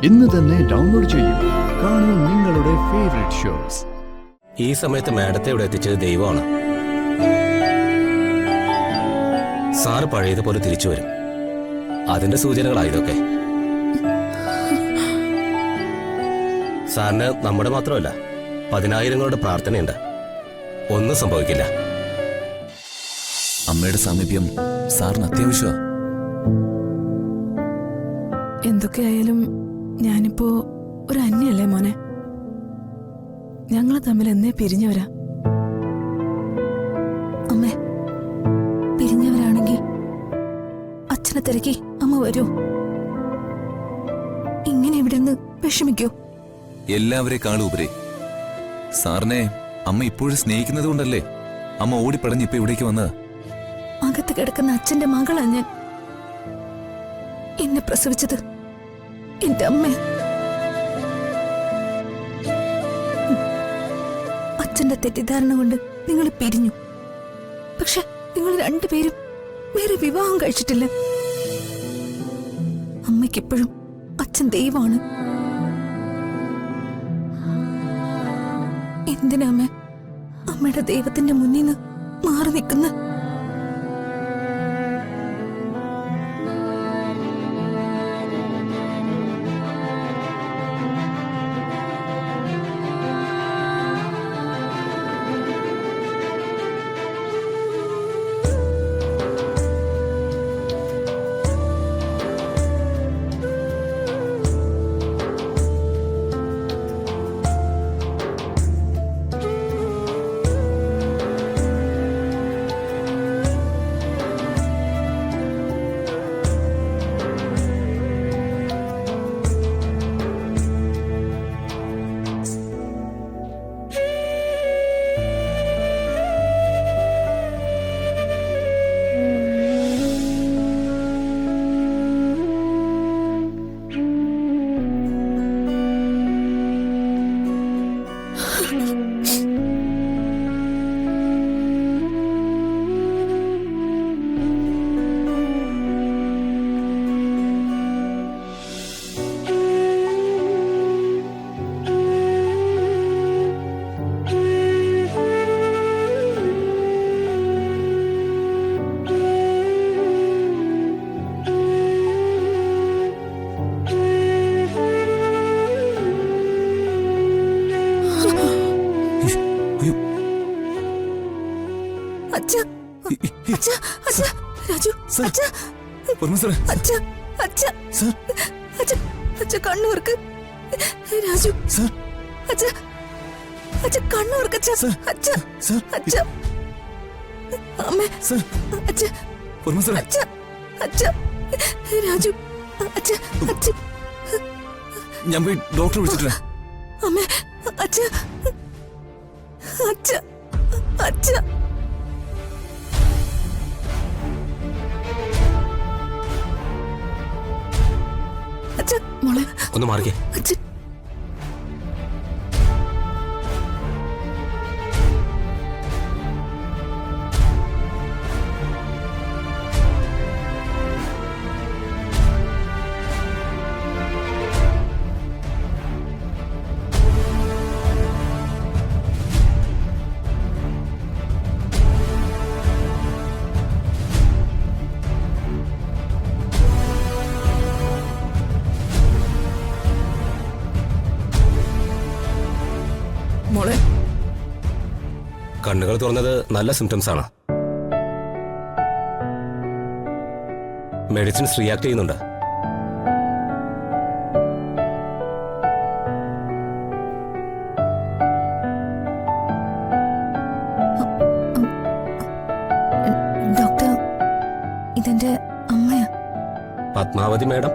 ഇന്ന് തന്നെ ഡൗൺലോഡ് ചെയ്യൂ. കാണൂ നിങ്ങളുടെ ഫേവറേറ്റ് ഷോസ്. ഈ സമയത്ത് മാഡത്തെ ഇവിടെ എത്തിച്ചത് ദൈവമാണ്. സാറ് പഴയതുപോലെ തിരിച്ചു വരും. അതിന്റെ സൂചനകളായതൊക്കെ. സാറിന് നമ്മുടെ മാത്രമല്ല 10,000ങ്ങളുടെ പ്രാർത്ഥനയുണ്ട്. ഒന്നും സംഭവിക്കില്ല. അമ്മയുടെ സാമീപ്യം സാറിന് അത്യാവശ്യമാണ്. എന്തൊക്കെയായാലും ഞാനിപ്പോ ഒരു അന്യല്ലേ മോനെ. ഞങ്ങള് തമ്മിൽ എന്നേ പിരിഞ്ഞവരാ. അമ്മേ, പിരിഞ്ഞവരാണെങ്കിൽ അച്ഛനെ തിരക്കി അമ്മ വരൂ. ഇങ്ങനെ ഇവിടെ നിന്ന് വിഷമിക്കൂ. എല്ലാവരെക്കാളും ഉപരി സാറിനെ അമ്മ ഇപ്പോഴും സ്നേഹിക്കുന്നത് കൊണ്ടല്ലേ അമ്മ ഓടിപ്പടഞ്ഞ് ഇപ്പൊ ഇവിടേക്ക് വന്നത്. അകത്ത് കിടക്കുന്ന അച്ഛന്റെ മകളാ ഞാൻ. എന്നെ പ്രസവിച്ചത് എന്റെ അമ്മ. അച്ഛന്റെ തെറ്റിദ്ധാരണ കൊണ്ട് നിങ്ങൾ പിരിഞ്ഞു. പക്ഷെ നിങ്ങൾ രണ്ടുപേരും വേറെ വിവാഹം കഴിച്ചിട്ടില്ല. അമ്മയ്ക്കിപ്പോഴും അച്ഛൻ ദൈവമാണ്. എന്തിനാ അമ്മ അമ്മയുടെ ദൈവത്തിന്റെ മുന്നിൽ നിന്ന് മാറി നിൽക്കുന്ന? കണ്ണൂർക്ക് രാജു, കണ്ണൂർക്ക് രാജു. ഞാൻ പോയി ഡോക്ടറെ വിളിച്ചിട്ടില്ല. അമ്മേ, അച്ഛ അച്ഛ അച്ഛ മോളെ ഒന്ന് മാറിക്കേ. അച്ഛൻ മോളെ കണ്ണുകൾ തുറന്നത് നല്ല സിംറ്റംസ് ആണ്. മെഡിസിൻസ് റിയാക്ട് ചെയ്യുന്നുണ്ട്. ഡോക്ടർ, ഇതെന്റെ അമ്മയാ. പത്മാവതി മേഡം.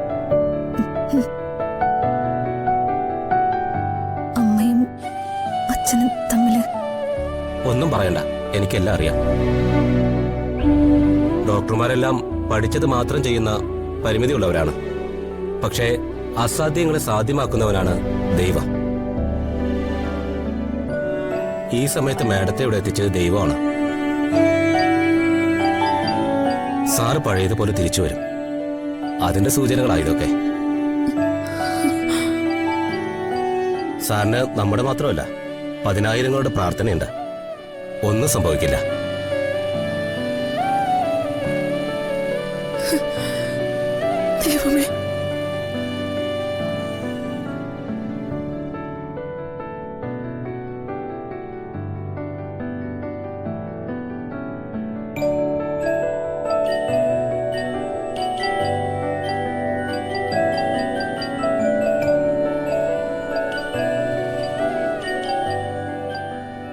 അമ്മയും അച്ഛനും തമ്മില് ഒന്നും പറയണ്ട, എനിക്കെല്ലാം അറിയാം. ഡോക്ടർമാരെല്ലാം പഠിച്ചത് മാത്രം ചെയ്യുന്ന പരിമിതിയുള്ളവരാണ്. പക്ഷേ അസാധ്യങ്ങളെ സാധ്യമാക്കുന്നവനാണ് ദൈവം. ഈ സമയത്ത് മാഡത്തെ ഇവിടെ എത്തിച്ചത് ദൈവമാണ്. സാറ് പഴയതുപോലെ തിരിച്ചു വരും. അതിന്റെ സൂചനകളായതൊക്കെ. സാറിന് നമ്മുടെ മാത്രമല്ല 10,000 പ്രാർത്ഥനയുണ്ട്. ഒന്നും സംഭവിക്കില്ല. ദൈവമേ,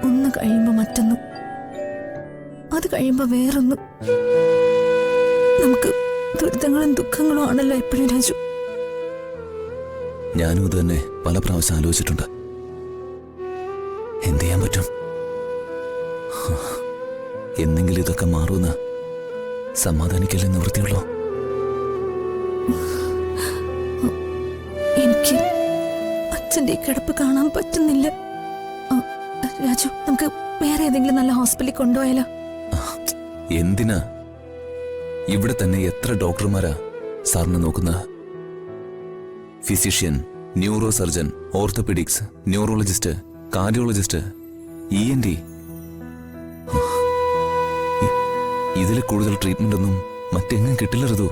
ഒന്ന് കഴിയുമ്പോ മറ്റൊന്ന്, അത് കഴിയുമ്പോ വേറൊന്ന്. നമുക്ക് ദുരിതങ്ങളും ദുഃഖങ്ങളും ആണല്ലോ എപ്പോഴും രാജു. ഞാനും ഇത് തന്നെ പല പ്രാവശ്യം ആലോചിച്ചിട്ടുണ്ട്. എന്ത് ചെയ്യാൻ പറ്റും? എന്നെങ്കിലും ഇതൊക്കെ മാറുമെന്ന് സമാധാനിക്കല്ലേ നിവൃത്തിയുള്ളൂ. എനിക്ക് അച്ഛന്റെ ഈ കിടപ്പ് കാണാൻ പറ്റുന്നില്ല. രാജു, നമുക്ക് വേറെ ഏതെങ്കിലും നല്ല ഹോസ്പിറ്റലിൽ കൊണ്ടുപോയാലോ? എന്തിനാ? ഇവിടെ തന്നെ എത്ര ഡോക്ടർമാരാ സാറിനെ നോക്കുന്ന? Physician, neuro surgeon, orthopaedics, neurologist, cardiologist, ENT. ഇതിൽ കൂടുതൽ ട്രീറ്റ്മെന്റ് ഒന്നും മറ്റെങ്ങും കിട്ടില്ല ഋതു.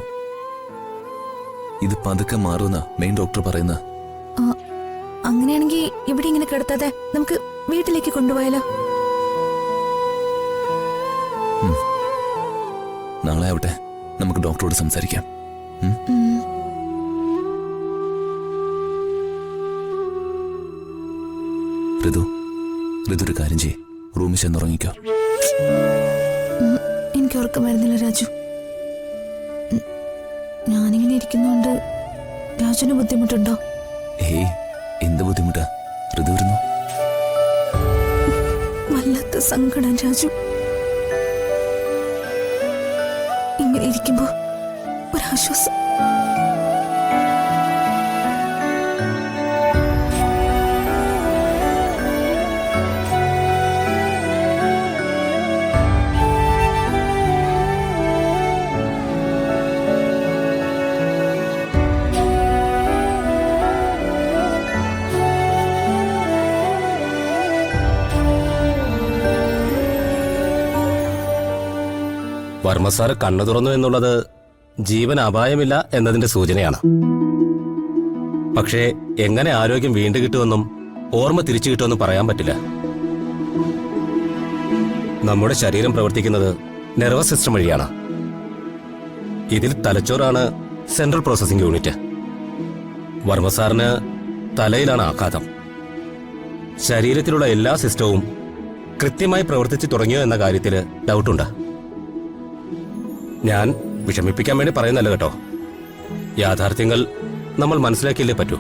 ഇത് പതുക്കെ മാറുന്ന മെയിൻ ഡോക്ടർ പറയുന്ന. അങ്ങനെയാണെങ്കിൽ ഇവിടെ ഇങ്ങനെ കിടത്താതെ നമുക്ക് വീട്ടിലേക്ക് കൊണ്ടുപോയാലോ? നാളെ ആവട്ടെ, നമുക്ക് ഡോക്ടറോട് സംസാരിക്കാം. ഋതു ഒരു കാര്യം ചെയ്യ്, റൂമിൽ ചെന്നുറങ്ങിക്കോ. എനിക്ക് ഉറക്കം വരുന്നില്ല രാജു. ഞാനിങ്ങനെ ഇരിക്കുന്നോണ്ട് രാജുവിന് ബുദ്ധിമുട്ടുണ്ടോ? ഏയ്, എന്ത് ബുദ്ധിമുട്ടാ? ഋതു വരുന്നു. വല്ലാത്ത സങ്കടം രാജു. ഇങ്ങനെ ഇരിക്കുമ്പോ ഒരാശ്വാസം. വർമ്മ സാറ് കണ്ണു തുറന്നു എന്നുള്ളത് ജീവൻ അപായമില്ല എന്നതിന്റെ സൂചനയാണ്. പക്ഷേ എങ്ങനെ ആരോഗ്യം വീണ്ടും കിട്ടുമെന്നും ഓർമ്മ തിരിച്ചു കിട്ടുമെന്നും പറയാൻ പറ്റില്ല. നമ്മുടെ ശരീരം പ്രവർത്തിക്കുന്നത് നെർവസ് സിസ്റ്റം വഴിയാണ്. ഇതിൽ തലച്ചോറാണ് സെൻട്രൽ പ്രോസസിംഗ് യൂണിറ്റ്. വർമ്മ സാറിന് തലയിലാണ് ആഘാതം. ശരീരത്തിലുള്ള എല്ലാ സിസ്റ്റവും കൃത്യമായി പ്രവർത്തിച്ചു തുടങ്ങിയോ എന്ന കാര്യത്തിൽ ഡൗട്ടുണ്ട്. ഞാൻ വിഷമിപ്പിക്കാൻ വേണ്ടി പറയുന്നല്ല കേട്ടോ. യാഥാർത്ഥ്യങ്ങൾ നമ്മൾ മനസ്സിലാക്കിയല്ലേ പറ്റൂ.